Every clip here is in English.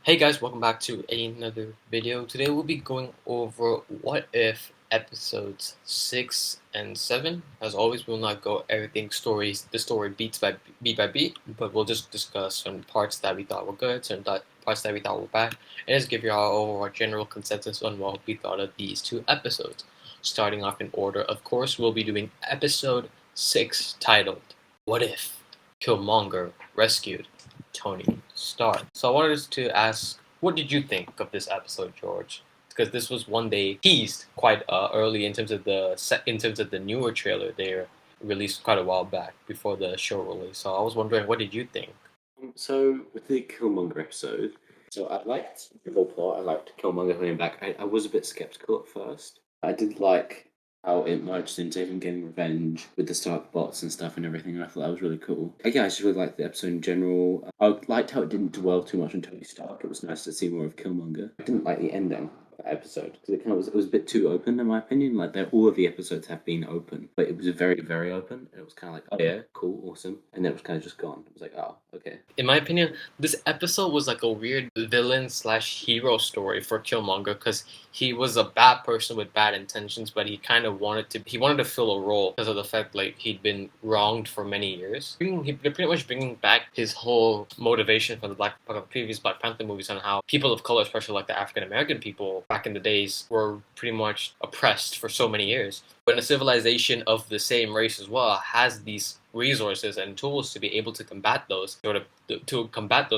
Hey guys, welcome back to another video. Today we'll be going over what if episodes 6 and 7. As always, we'll not go everything the story beat by beat, but we'll just discuss some parts that we thought were good, parts that we thought were bad, and just give you our overall general consensus on what we thought of these two episodes. Starting off in order, of course, we'll be doing episode 6 titled What If Killmonger Rescued Tony Stark. So I wanted to ask, what did you think of this episode, George? Because this was one they teased quite early in terms of the newer trailer they released quite a while back before the show release. So I was wondering, what did you think? So with the Killmonger episode, so I liked the whole plot. I liked Killmonger coming back. I was a bit skeptical at first. I did like how it merged into him getting revenge with the Stark bots and stuff and everything. And I thought that was really cool. Yeah, I just really liked the episode in general. I liked how it didn't dwell too much on Tony Stark. It was nice to see more of Killmonger. I didn't like the ending of that episode because it was a bit too open in my opinion. Like all of the episodes have been open, but it was very open, and it was kind of like, oh yeah, cool, awesome, and then it was kind of just gone. It was like, oh, okay. In my opinion, this episode was like a weird villain slash hero story for Killmonger because he was a bad person with bad intentions, but he wanted to fill a role because of the fact like he'd been wronged for many years. They're pretty much bringing back his whole motivation from the previous Black Panther movies on how people of color, especially like the African American people back in the days, were pretty much oppressed for so many years. When a civilization of the same race as well has these resources and tools to be able to combat those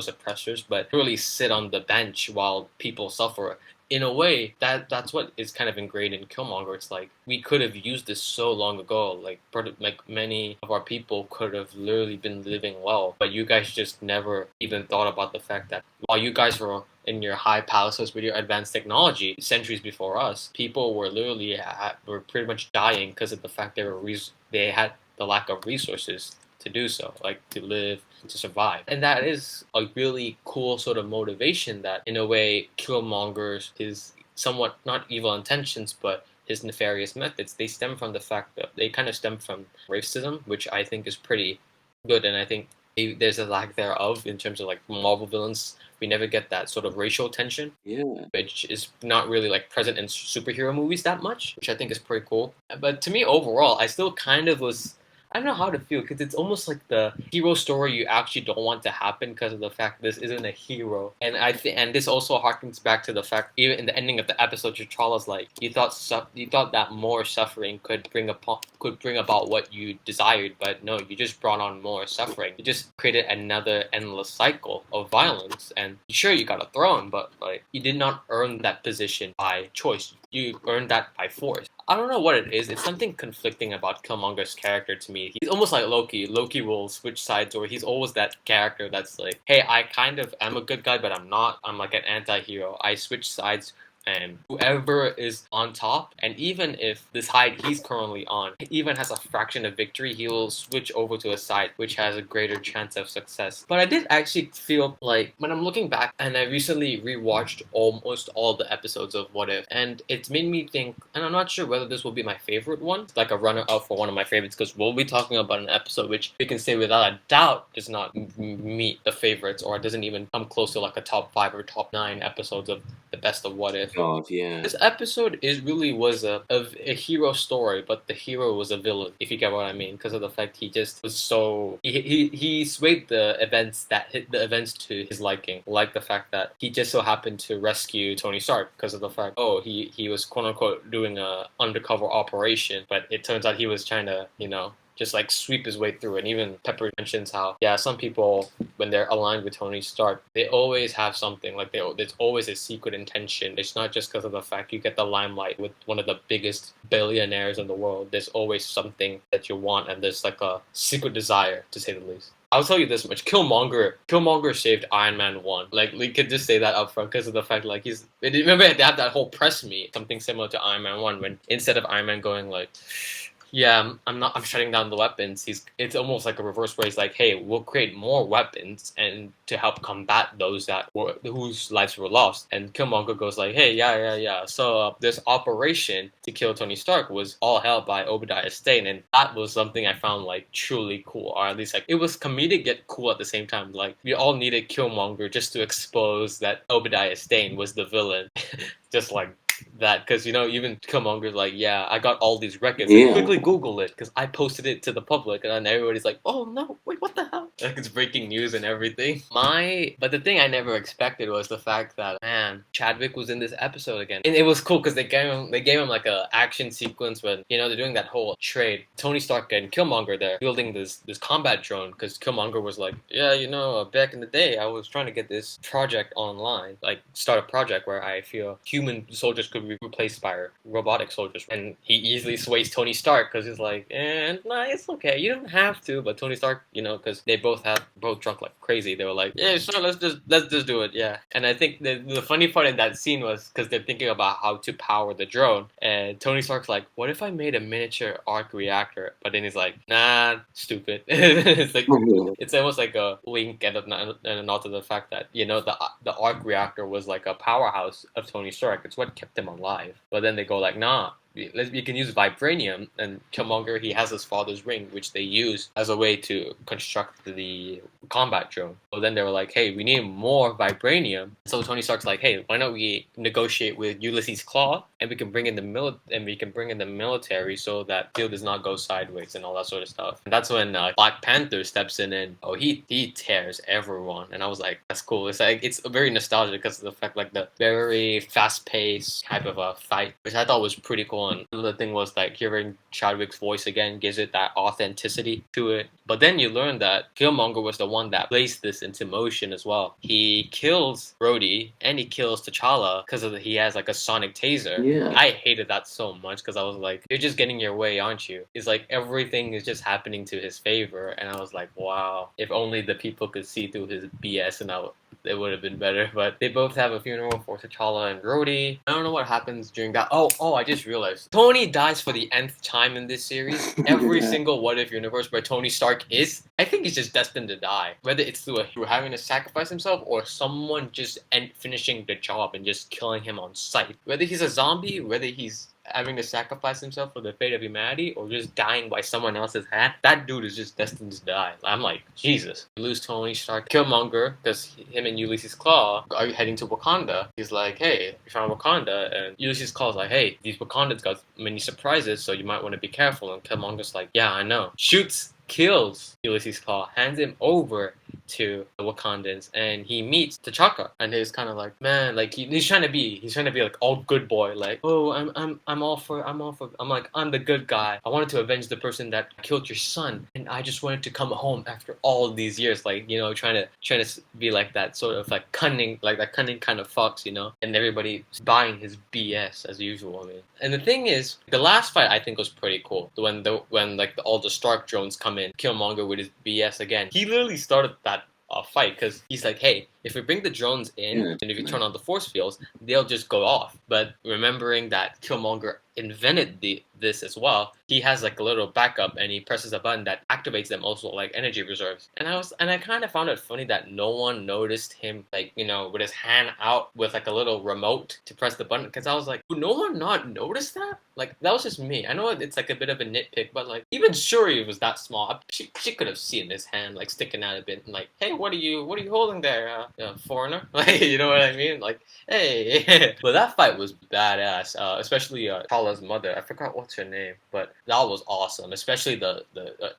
oppressors, but really sit on the bench while people suffer. In a way, that's what is kind of ingrained in Killmonger. It's like we could have used this so long ago. Like many of our people could have literally been living well, but you guys just never even thought about the fact that while you guys were in your high palaces with your advanced technology centuries before us, people were were pretty much dying because of the fact they had the lack of resources to do so, like to live, to survive. And that is a really cool sort of motivation that, in a way, Killmonger's his somewhat not evil intentions, but his nefarious methods, they kind of stem from racism, which I think is pretty good, and I think there's a lack thereof in terms of like Marvel villains. We never get that sort of racial tension, Yeah. which is not really like present in superhero movies that much, which I think is pretty cool. But to me, overall, I still kind of was. I don't know how to feel because it's almost like the hero story you actually don't want to happen because of the fact this isn't a hero, and and this also harkens back to the fact even in the ending of the episode, T'Challa's like you thought that more suffering could bring about what you desired, but no, you just brought on more suffering. You just created another endless cycle of violence, and sure you got a throne, but like you did not earn that position by choice. You earned that by force. I don't know what it is. It's something conflicting about Killmonger's character to me. He's almost like Loki. Loki will switch sides, or he's always that character that's like, hey, I kind of am a good guy, but I'm not. I'm like an anti-hero. I switch sides and whoever is on top, and even if this side he's currently on even has a fraction of victory, he'll switch over to a side which has a greater chance of success. But I did actually feel like when I'm looking back, and I recently rewatched almost all the episodes of What If, and it's made me think, and I'm not sure whether this will be my favorite one, like a runner up for one of my favorites, because we'll be talking about an episode which we can say without a doubt does not meet the favorites, or doesn't even come close to like a top 5 or top 9 episodes of the best of What If. God, yeah. This episode really was a hero story, but the hero was a villain, if you get what I mean, because of the fact he just was so he swayed the events to his liking, like the fact that he just so happened to rescue Tony Stark because of the fact he was quote unquote doing a undercover operation, but it turns out he was trying to just like sweep his way through. And even Pepper mentions how, yeah, some people, when they're aligned with Tony Stark, they always have something, like there's always a secret intention. It's not just because of the fact you get the limelight with one of the biggest billionaires in the world. There's always something that you want, and there's like a secret desire, to say the least. I'll tell you this much: Killmonger saved Iron Man 1. Like we could just say that up front because of the fact like remember they have that whole press meet, something similar to Iron Man 1, when instead of Iron Man going like, Yeah, I'm not. I'm shutting down the weapons. It's almost like a reverse where he's like, "Hey, we'll create more weapons and to help combat those whose lives were lost." And Killmonger goes like, "Hey, yeah. So this operation to kill Tony Stark was all held by Obadiah Stane, and that was something I found like truly cool, or at least like it was comedic yet cool at the same time. Like we all needed Killmonger just to expose that Obadiah Stane was the villain, just like that, because even Killmonger's like, yeah, I got all these records. Like, Yeah. quickly Google it because I posted it to the public, and then everybody's like, oh no, wait, what the hell? Like it's breaking news and everything. But the thing I never expected was the fact that man, Chadwick was in this episode again, and it was cool because they gave him like a action sequence when they're doing that whole trade. Tony Stark and Killmonger there building this combat drone because Killmonger was like, yeah, back in the day I was trying to get this project online, like start a project where I feel human soldiers could be replaced by robotic soldiers. And he easily sways Tony Stark because he's like, nah, it's okay. You don't have to. But Tony Stark, because they both drunk like crazy. They were like, yeah, sure, let's just do it, yeah. And I think the funny part in that scene was because they're thinking about how to power the drone, and Tony Stark's like, what if I made a miniature arc reactor? But then he's like, nah, stupid. It's like it's almost like a wink and a nod to the fact that the arc reactor was like a powerhouse of Tony Stark. It's what kept him alive. But then they go like, nah, we can use vibranium. And Killmonger, he has his father's ring, which they use as a way to construct the combat drone. So then they were like, hey, we need more vibranium. So Tony Stark's like, hey, why don't we negotiate with Ulysses Claw, and we can bring in the military so that deal does not go sideways and all that sort of stuff. And that's when Black Panther steps in, and he tears everyone. And I was like, that's cool. It's like it's very nostalgic because of the fact like the very fast paced type of a fight, which I thought was pretty cool. And another thing was like hearing Chadwick's voice again gives it that authenticity to it. But then you learn that Killmonger was the one that placed this into motion as well. He kills Rhodey and he kills T'Challa because he has like a sonic taser. Yeah. I hated that so much because I was like, you're just getting your way, aren't you? It's like everything is just happening to his favor. And I was like, wow, if only the people could see through his BS, and it would have been better. But they both have a funeral for T'Challa and Rhodey. I don't know what happens during that. Oh, I just realized. Tony dies for the nth time in this series. Every Yeah. single What If universe where Tony Stark is, I think he's just destined to die. Whether it's through having to sacrifice himself or someone just finishing the job and just killing him on sight. Whether he's a zombie, whether he's having to sacrifice himself for the fate of humanity, or just dying by someone else's hand, that dude is just destined to die. I'm like, Jesus. We lose Tony Stark. Killmonger, because him and Ulysses Claw are heading to Wakanda. He's like, hey, we found Wakanda. And Ulysses Claw's like, hey, these Wakandans got many surprises, so you might want to be careful. And Killmonger's like, yeah, I know. Shoots, kills Ulysses Claw, hands him over to the Wakandans, and he meets T'Chaka, and he's kind of like, man, like he's trying to be like all good boy, like, oh, I'm like, I'm the good guy. I wanted to avenge the person that killed your son, and I just wanted to come home after all these years, like trying to be like that sort of like cunning, like that cunning kind of fox, and everybody buying his BS as usual. I mean, and the thing is, the last fight I think was pretty cool. When like all the Stark drones come in, Killmonger with his BS again. He literally started that fight because he's like, hey, if we bring the drones in Yeah. and if you turn on the force fields, they'll just go off. But remembering that Killmonger invented this as well, he has like a little backup, and he presses a button that activates them also like energy reserves. And I kind of found it funny that no one noticed him, like, with his hand out with like a little remote to press the button, because I was like, would no one not notice that? Like, that was just me. I know it's like a bit of a nitpick, but like even Shuri was that small. She could have seen his hand like sticking out a bit and like, hey, what are you holding there, foreigner? Like, you know what I mean? Like, hey. But that fight was badass, especially Tala's mother. I forgot what's her name, but that was awesome. Especially the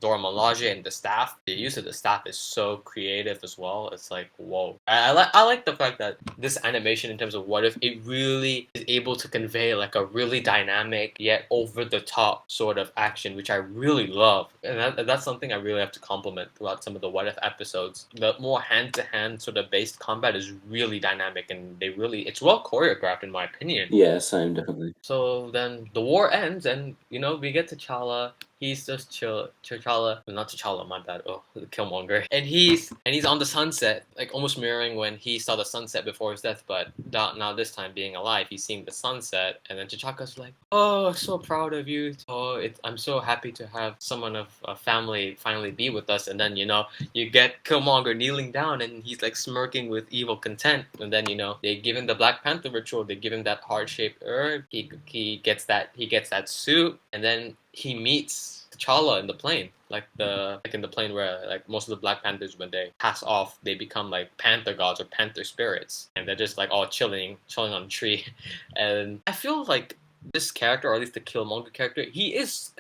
Dora Milaje and the staff. The use of the staff is so creative as well. It's like, whoa. I like the fact that this animation, in terms of What If, it really is able to convey like a really dynamic yet over the top sort of action, which I really love. And that's something I really have to compliment throughout some of the What If episodes. The more hand to hand sort of based combat is really dynamic, and it's well choreographed in my opinion. Yeah, same, definitely. So then the war ends, and we get T'Challa. he's just T'Challa, not T'Challa, my bad. Oh, Killmonger, and he's on the sunset, like almost mirroring when he saw the sunset before his death. But now this time being alive, he's seeing the sunset, and then T'Chaka's like, "Oh, so proud of you. Oh, I'm so happy to have someone of a family finally be with us." And then you get Killmonger kneeling down, and he's like smirking with evil content. And then they give him the Black Panther ritual. They give him that heart-shaped herb. He gets that suit, and then he meets T'Challa in the plane, like in the plane where like most of the Black Panthers when they pass off, they become like Panther gods or Panther spirits, and they're just like all chilling on a tree. And I feel like this character, or at least the Killmonger character,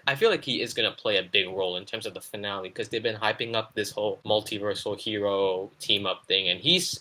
I feel like he is gonna play a big role in terms of the finale because they've been hyping up this whole multiversal hero team up thing, and he's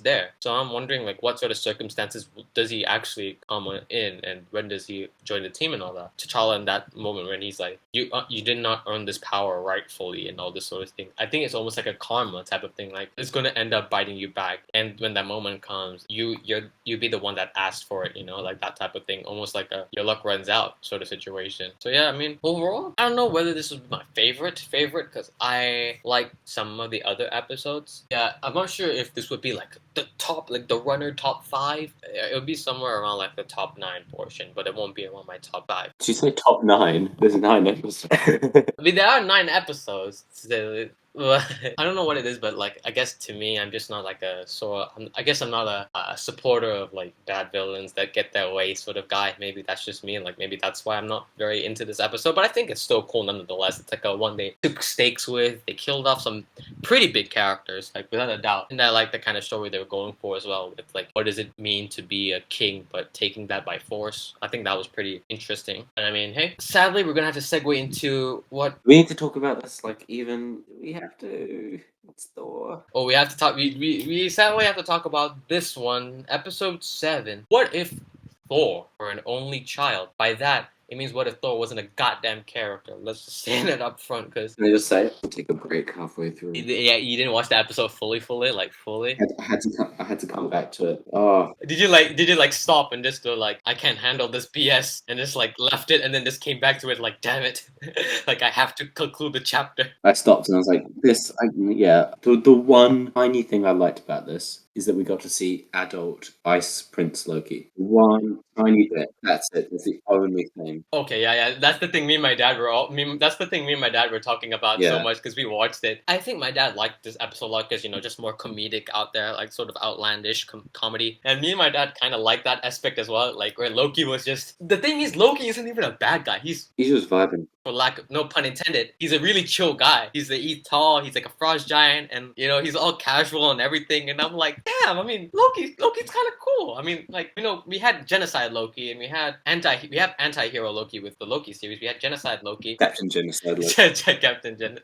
there. So I'm wondering like what sort of circumstances does he actually come in, and when does he join the team and all that. T'Challa in that moment when he's like, you did not earn this power rightfully and all this sort of thing. I think it's almost like a karma type of thing. Like it's gonna end up biting you back, and when that moment comes, you be the one that asked for it. Like that type of thing. Almost like your luck runs out sort of situation. So yeah, I mean, overall, I don't know whether this was my favorite because I like some of the other episodes. Yeah, I'm not sure if this would be like the top, like the runner top 5. It would be somewhere around like the top 9 portion, but it won't be around my top 5. Did you say top 9? There's 9 episodes. I mean, there are 9 episodes. So I don't know what it is, but like I guess to me, I'm just not like I guess I'm not a supporter of like bad villains that get their way sort of guy. Maybe that's just me, and like maybe that's why I'm not very into this episode. But I think it's still cool nonetheless. It's like a one they took stakes with. They killed off some pretty big characters, like without a doubt. And I like the kind of story they were going for as well. With like what does it mean to be a king, but taking that by force. I think that was pretty interesting. And I mean, hey, sadly, we're gonna have to segue into what We need to talk about this, like, we have to. It's Thor. Oh, we have to talk. We sadly have to talk about this one, episode 7. What if Thor were an only child? By that, it means what if Thor wasn't a goddamn character? Let's just say that up front, because Can I just say, I'll take a break halfway through. yeah, you didn't watch the episode fully. I had to come back to it. Oh, Did you like stop and just go like, I can't handle this BS, and just like left it, and then just came back to it like, damn it, like I have to conclude the chapter. I stopped and I was like, yeah. The one tiny thing I liked about this is that we got to see adult Ice Prince Loki. One tiny bit. That's it. That's the only thing. Okay, yeah. That's the thing. That's the thing. Me and my dad were talking about so Yeah. much because we watched it. I think my dad liked this episode a lot because just more comedic out there, like sort of outlandish comedy. And me and my dad kind of liked that aspect as well. Like where Loki was just the thing is Loki isn't even a bad guy. He's just vibing. for lack of no pun intended, he's a really chill guy. He's tall, he's like a frost giant, and he's all casual and everything. And I'm like, damn. I mean, Loki's kind of cool. I mean, like we had genocide Loki, and we have anti-hero Loki with the Loki series. We had genocide Loki, Captain Genocide Loki.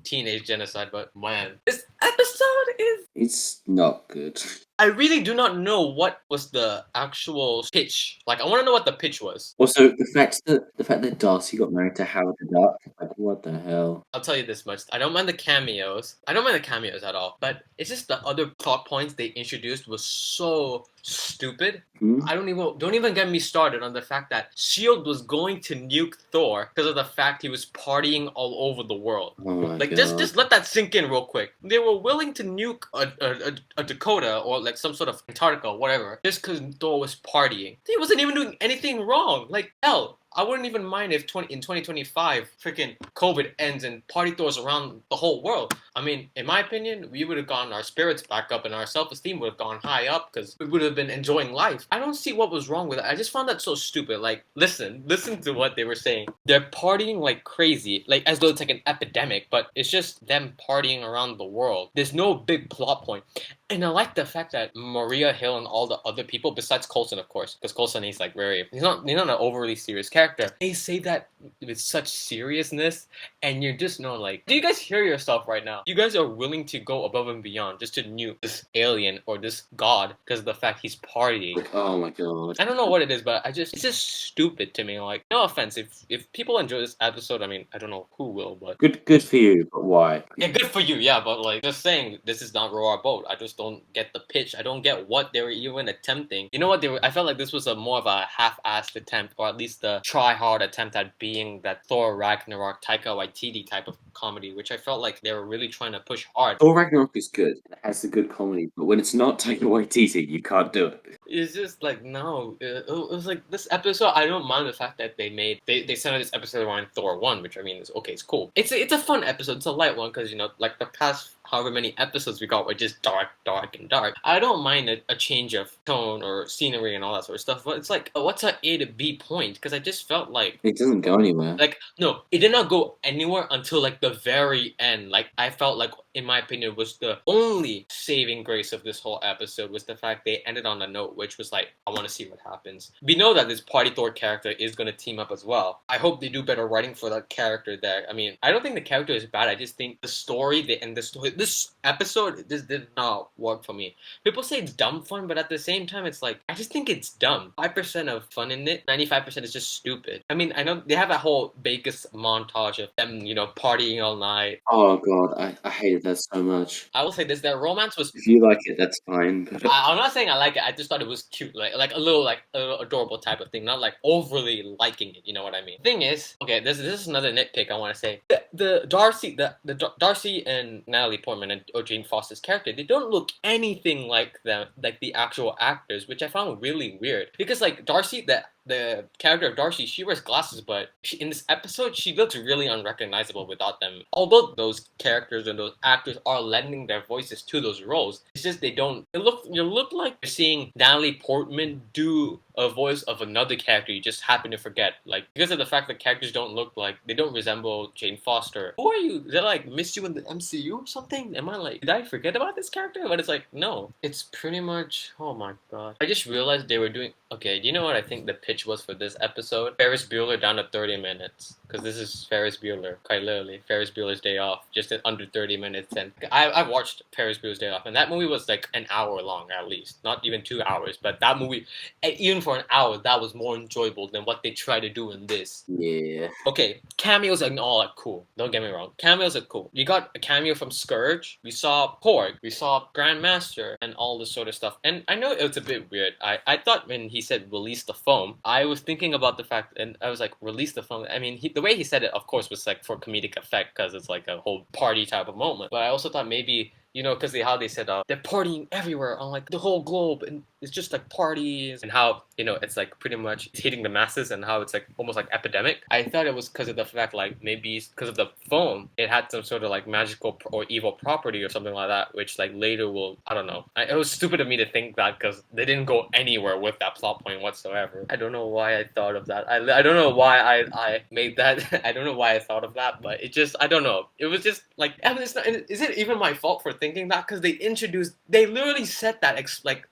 teenage genocide. But man, this episode is. It's not good. I really do not know what was the actual pitch. Like, I want to know what the pitch was. Also, the fact that Darcy got married to Howard the Duck, like, what the hell? I'll tell you this much. I don't mind the cameos. I don't mind the cameos at all. But it's just the other plot points they introduced was so stupid. I don't even get me started on the fact that Shield was going to nuke Thor because of the fact he was partying all over the world. Oh my Like God. just let that sink in real quick. They were willing to nuke a Dakota or like some sort of Antarctica or whatever just because Thor was partying. He wasn't even doing anything wrong. Like hell, I wouldn't even mind if in 2025 freaking COVID ends and party Thors around the whole world. I mean, in my opinion, we would have gotten our spirits back up and our self-esteem would have gone high up because we would have been enjoying life. I don't see what was wrong with it. I just found that so stupid. Like, listen to what they were saying. They're partying like crazy, like as though it's like an epidemic, but it's just them partying around the world. There's no big plot point. And I like the fact that Maria Hill and all the other people, besides Coulson, of course, because Coulson he's not an overly serious character. They say that with such seriousness, and you're just like, do you guys hear yourself right now? You guys are willing to go above and beyond just to nuke this alien or this god because of the fact he's partying. Like, oh my god. I don't know what it is, but it's just stupid to me. Like, no offense, if people enjoy this episode, I mean, I don't know who will, but Good for you, but why? yeah, good for you, yeah. But like, just saying, this is not row our boat. I just don't get the pitch. I don't get what they were even attempting. You know what? I felt like this was a more of a half-assed attempt, or at least a try-hard attempt at being that Thor Ragnarok Taika Waititi type of comedy, which I felt like they were really trying to push hard. Thor Ragnarok is good. It has the good comedy, but when it's not Taika Waititi, you can't do it. It's just like no, it was like this episode. I don't mind the fact that they centered this episode around Thor 1, which I mean is okay, it's cool. It's a fun episode. It's a light one because like the past however many episodes we got were just dark, and dark. I don't mind a change of tone or scenery and all that sort of stuff, but it's like, what's a A to B point? Because I just felt like It doesn't go anywhere. like no, it did not go anywhere until like the very end. Like I felt like, in my opinion, was the only saving grace of this whole episode was the fact they ended on a note which was like, I want to see what happens. We know that this Party Thor character is going to team up as well. I hope they do better writing for that character there. I mean, I don't think the character is bad. I just think the story, this episode, this did not work for me. People say it's dumb fun, but at the same time, it's like, I just think it's dumb. 5% of fun in it, 95% is just stupid. I mean, I know they have a whole Vegas montage of them, partying all night. Oh god, I hated that so much. I will say this, their romance was... If you like it, that's fine. But I'm not saying I like it, I just thought it was cute. Like a little adorable type of thing, not like overly liking it, you know what I mean? Thing is, okay, this is another nitpick I want to say. The Darcy and Natalie Portman or Jane Foster's character, they don't look anything like them, like the actual actors, which I found really weird. Because like Darcy, the character of Darcy, she wears glasses, but in this episode, she looks really unrecognizable without them. Although those characters and those actors are lending their voices to those roles, it's just they don't. You look like you're seeing Natalie Portman do a voice of another character you just happen to forget. Like, because of the fact that characters they don't resemble Jane Foster. Who are you? Did I like miss you in the MCU or something? Am I like, did I forget about this character? But it's like, no. It's pretty much, oh my god. I just realized they were doing, okay, do you know what I think the pitch was for this episode? Ferris Bueller down to 30 minutes. Because this is Ferris Bueller, quite literally. Ferris Bueller's Day Off, just in under 30 minutes. And I watched Ferris Bueller's Day Off, and that movie was like an hour long at least. Not even 2 hours, but that movie, even for an hour, that was more enjoyable than what they try to do in this. yeah. Okay, cameos and all are cool. Don't get me wrong. Cameos are cool. You got a cameo from Scourge. We saw Porg. We saw Grandmaster and all this sort of stuff. And I know it's a bit weird. I thought when he said release the foam, I was thinking about the fact, and I was like, release the foam. I mean, the way he said it, of course, was like for comedic effect because it's like a whole party type of moment. But I also thought maybe, because how they said they're partying everywhere on like the whole globe, and it's just like parties, and how it's like pretty much hitting the masses, and how it's like almost like epidemic. I thought it was because of the fact like maybe because of the foam, it had some sort of like magical or evil property or something like that, which like later will, I don't know. It was stupid of me to think that because they didn't go anywhere with that plot point whatsoever. I don't know why I thought of that. I don't know why I made that. I don't know why I thought of that, but it just, I don't know. It was just like, I mean, is it even my fault for thinking that? Because they literally said that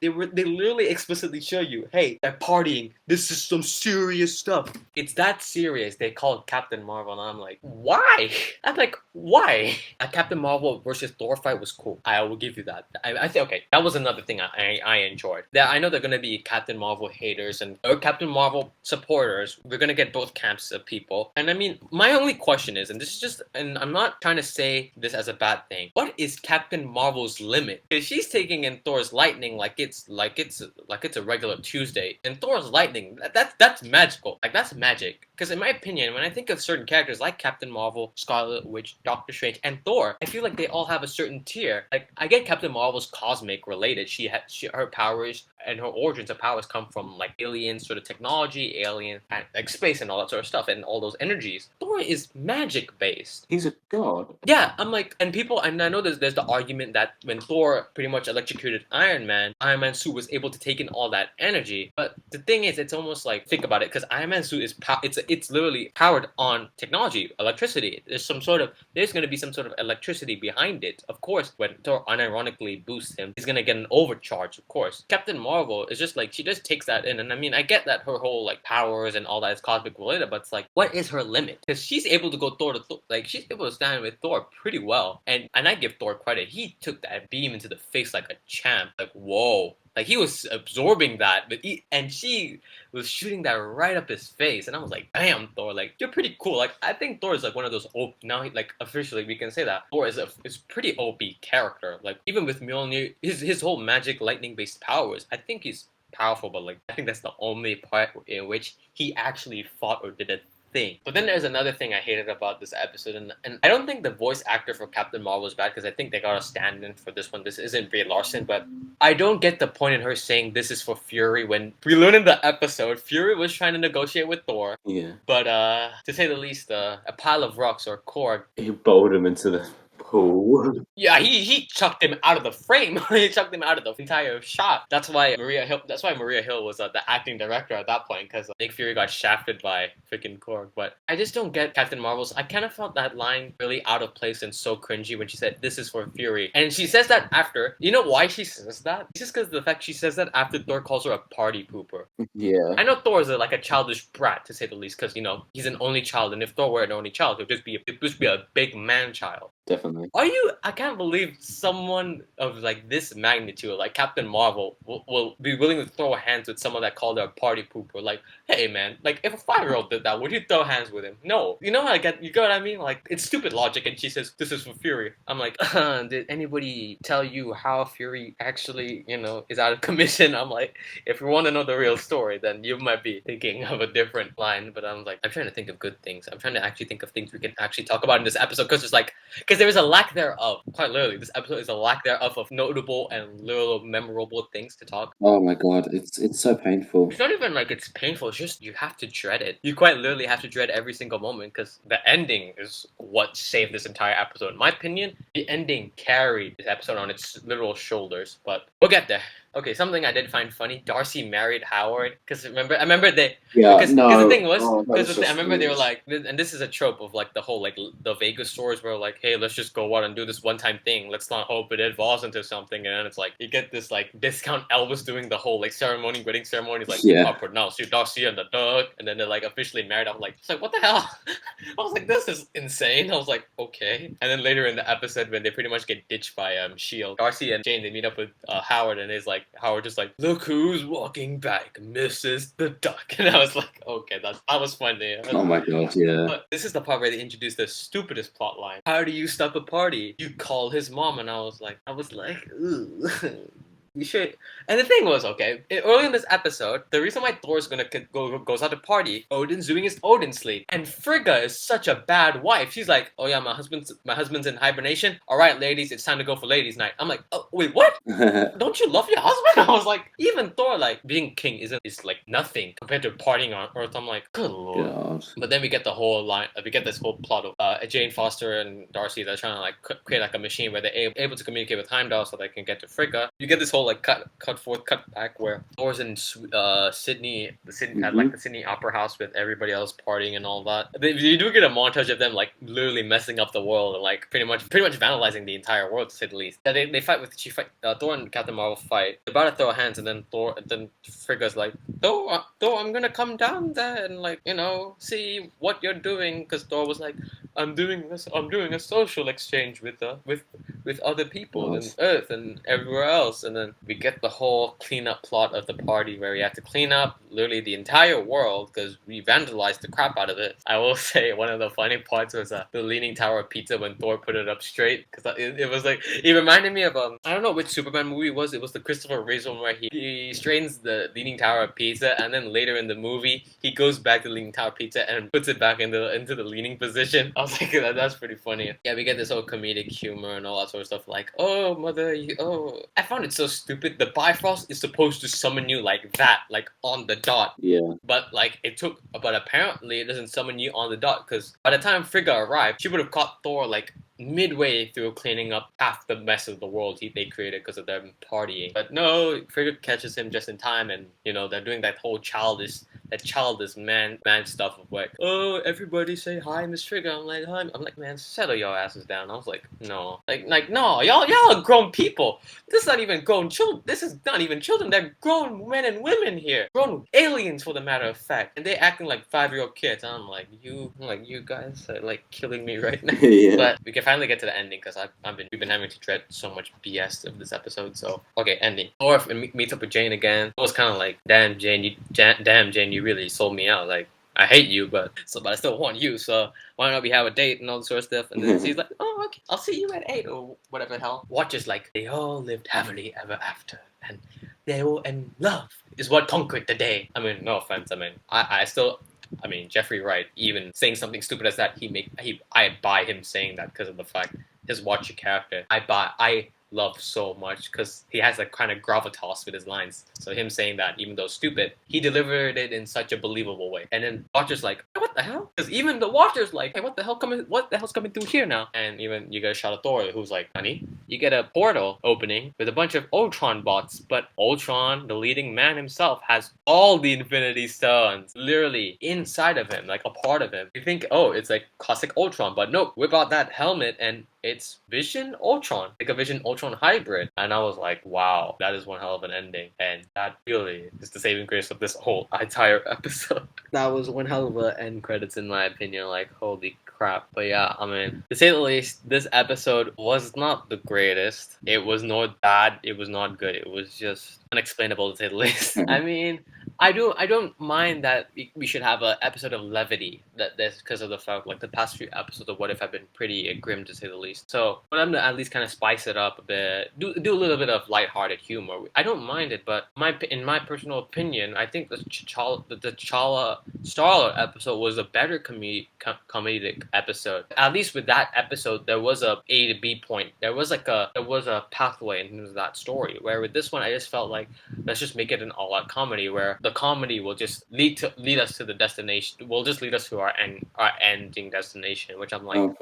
they literally explicitly show you, hey, they're partying, this is some serious stuff. It's that serious. They call it Captain Marvel, and I'm like, why? I'm like, why? A Captain Marvel versus Thor fight was cool. I will give you that. I think, okay, that was another thing I enjoyed. I know they're gonna be Captain Marvel haters and Captain Marvel supporters. We're gonna get both camps of people. And I mean, my only question is, and this is just, and I'm not trying to say this as a bad thing, what is Captain Marvel's limit? Because she's taking in Thor's lightning like it's a regular Tuesday. And Thor's lightning, that's magical. Like, that's magic. Because in my opinion, when I think of certain characters like Captain Marvel, Scarlet Witch, Doctor Strange, and Thor, I feel like they all have a certain tier. Like, I get Captain Marvel's cosmic related. Her powers and her origins of powers come from like alien sort of technology, alien like space and all that sort of stuff, and all those energies. Thor is magic based. He's a god. Yeah, I'm like, and I know there's the argument that when Thor pretty much electrocuted Iron Man's suit was able to take in all that energy. But the thing is, it's almost like, think about it, because Iron Man's suit is it's literally powered on technology, electricity. There's going to be some sort of electricity behind it. Of course, when Thor unironically boosts him, he's going to get an overcharge, of course. Captain Marvel Marvel is just like she just takes that in, and I mean I get that her whole like powers and all that is cosmic related, but it's like what is her limit? Because she's able to go Thor to Thor, like she's able to stand with Thor pretty well, and I give Thor credit. He took that beam into the face like a champ. Like whoa. Like he was absorbing that, and she was shooting that right up his face, and I was like, "Damn, Thor! Like you're pretty cool." Like I think Thor is like one of those now. Like officially, we can say that Thor is pretty OP character. Like even with Mjolnir, his whole magic lightning based powers, I think he's powerful. But like I think that's the only part in which he actually fought or did a thing. But then there's another thing I hated about this episode, and I don't think the voice actor for Captain Marvel is bad because I think they got a stand-in for this one. This isn't Brie Larson, but I don't get the point in her saying this is for Fury when we learn in the episode Fury was trying to negotiate with Thor. Yeah. But to say the least, a pile of rocks or Korg. He bowled him into the pool. Yeah, he chucked him out of the frame. He chucked him out of the entire shot. That's why Maria Hill. That's why Maria Hill was the acting director at that point because Nick Fury got shafted by freaking Korg. But I just don't get Captain Marvel's. I kind of felt that line really out of place and so cringy when she said this is for Fury, and she says that after. You know why she says that? It's just because the fact she says that after Thor calls her a party pooper. Yeah. I know Thor is like a childish brat to say the least because you know he's an only child, and if Thor were an only child, he'd just be a big man child. Definitely. I can't believe someone of like this magnitude, like Captain Marvel, will be willing to throw hands with someone that called her a party pooper. Like, hey man, like if a 5-year-old did that, would you throw hands with him? No. You know you get what I mean? Like it's stupid logic, and she says this is for Fury. I'm like, did anybody tell you how Fury actually, is out of commission? I'm like, if you want to know the real story, then you might be thinking of a different line. But I'm like, I'm trying to think of good things. I'm trying to actually think of things we can actually talk about in this episode because there is a lack thereof. Quite literally, this episode is a lack thereof of notable and little memorable things to talk. Oh my god, it's so painful. It's not even like it's painful. It's just you have to dread it. You quite literally have to dread every single moment because the ending is what saved this entire episode. In my opinion, the ending carried this episode on its literal shoulders. But we'll get there. Okay, something I did find funny. Darcy married Howard because I remember they because the thing was I remember they were like, and this is a trope of like the whole like the Vegas stores where like, hey, let's just go out and do this one time thing. Let's not hope it evolves into something. And then it's like you get this like discount Elvis doing the whole like wedding ceremony. It's like I'll pronounce you Darcy and the dog, and then they're like officially married. I'm like, it's like what the hell? I was like, this is insane. I was like, okay. And then later in the episode when they pretty much get ditched by Shield, Darcy and Jane they meet up with Howard, and it's like Howard just like, look who's walking back, Mrs. the Duck. And I was like, okay, that was funny. Oh my god, yeah. But this is the part where they introduce the stupidest plot line. How do you stop a party? You call his mom, and I was like, ooh. You should. And the thing was, okay, early in this episode, the reason why Thor's goes out to party, Odin's doing his Odin sleep, and Frigga is such a bad wife. She's like, oh yeah, my husband's in hibernation. All right, ladies, it's time to go for ladies' night. I'm like, oh wait, what? Don't you love your husband? I was like, even Thor, like being king is like nothing compared to partying on Earth. I'm like, good lord. God. But then we get the whole line. We get this whole plot of Jane Foster and Darcy. They're trying to like create like a machine where they're able to communicate with Heimdall so they can get to Frigga. You get this whole like cut back where Thor's in Sydney at like the Sydney Opera House with everybody else partying and all that. You do get a montage of them like literally messing up the world and like pretty much vandalizing the entire world to say the least. They fight Thor and Captain Marvel fight. They're about to throw hands, and then Frigga's like, Thor, I'm gonna come down there and like see what you're doing, because Thor was like, I'm doing a social exchange with other people in Earth and everywhere else. And then we get the whole cleanup plot of the party where we have to clean up literally the entire world because we vandalized the crap out of it. I will say one of the funny parts was the Leaning Tower of Pizza when Thor put it up straight, because it was like, it reminded me of I don't know which Superman movie it was. It was the Christopher Reeve one where he straightens the Leaning Tower of Pizza, and then later in the movie he goes back to the Leaning Tower of Pizza and puts it back into the leaning position. I was like, that's pretty funny. Yeah, we get this whole comedic humor and all that sort of stuff. Like, oh mother, I found it so stupid. The Bifrost is supposed to summon you like that, like on the dot. Yeah. But apparently it doesn't summon you on the dot, because by the time Frigga arrived, she would have caught Thor like midway through cleaning up half the mess of the world they created because of them partying. But no, Frigga catches him just in time, and they're doing that whole childish that childish man stuff of like, oh, everybody say hi, Miss Trigger. I'm like, hi. I'm like, man, settle your asses down. I was like, no, like no, y'all are grown people. This is not even grown children. This is not even children. They're grown men and women here, grown aliens for the matter of fact, and they acting like 5-year-old kids. And I'm like, you guys are like killing me right now. Yeah. But we can finally get to the ending because we've been having to dread so much BS of this episode. So okay, ending. Thor meets up with Jane again. It was kind of like, damn Jane, you really sold me out. Like, I hate you, but I still want you. So why not we have a date and all this sort of stuff? And then she's like, oh, okay, I'll see you at 8 or whatever the hell. Watch is like, they all lived happily ever after, and love is what conquered the day. I mean, no offense. I mean, I mean, Jeffrey Wright, even saying something stupid as that, I buy him saying that because of the fact his Watcher character. I love so much because he has a kind of gravitas with his lines. So him saying that, even though stupid, he delivered it in such a believable way. And then Watcher's like, hey, what the hell? Because even the Watcher's like, hey, what the hell's coming through here now? And even you get a shot of Thor, who's like, honey, you get a portal opening with a bunch of Ultron bots, but Ultron, the leading man himself, has all the Infinity Stones literally inside of him, like a part of him. You think, oh, it's like classic Ultron, but nope, whip out that helmet and it's Vision Ultron, like a Vision Ultron hybrid. And I was like, wow, that is one hell of an ending. And that really is the saving grace of this whole entire episode. That was one hell of an end credits in my opinion. Like, holy crap. But yeah, I mean, to say the least, this episode was not the greatest. It was not bad. It was not good. It was just unexplainable to say the least. I mean, I don't mind that we should have an episode of levity that this because of the fact like the past few episodes of What If have been pretty grim to say the least. So for them to at least kind of spice it up a bit, do a little bit of lighthearted humor. I don't mind it, but in my personal opinion, I think the T'Challa Star-Lord episode was a better comedic episode. At least with that episode, there was a A to B point. There was a pathway in that story. Where with this one, I just felt like let's just make it an all-out comedy where the comedy will just lead us to the destination. Will just lead us to our ending destination, which I'm like,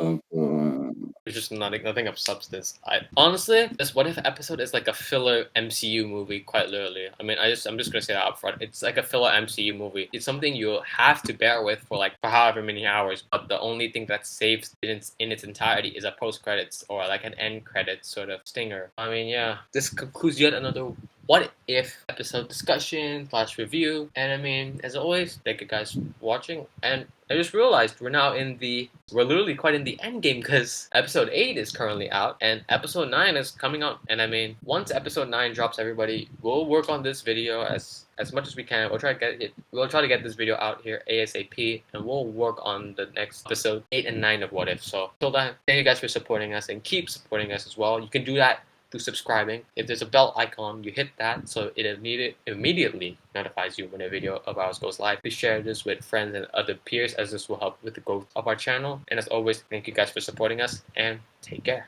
there's just nothing of substance. I honestly, this What If episode is like a filler MCU movie, quite literally. I mean, I'm just gonna say that up front. It's like a filler MCU movie. It's something you have to bear with for however many hours. But the only thing that saves it in its entirety is a post credits or like an end credits sort of stinger. I mean, yeah, this concludes yet another What If episode discussion / review. And I mean, as always, thank you guys for watching. And I just realized we're literally quite in the end game because episode 8 is currently out and episode 9 is coming out. And I mean, once episode 9 drops, everybody, we'll work on this video as much as we can. We'll try to get this video out here ASAP, and we'll work on the next episode 8 and 9 of What If. So till then, thank you guys for supporting us and keep supporting us as well. You can do that through subscribing. If there's a bell icon, you hit that so it immediately notifies you when a video of ours goes live. Please share this with friends and other peers as this will help with the growth of our channel. And as always, thank you guys for supporting us and take care.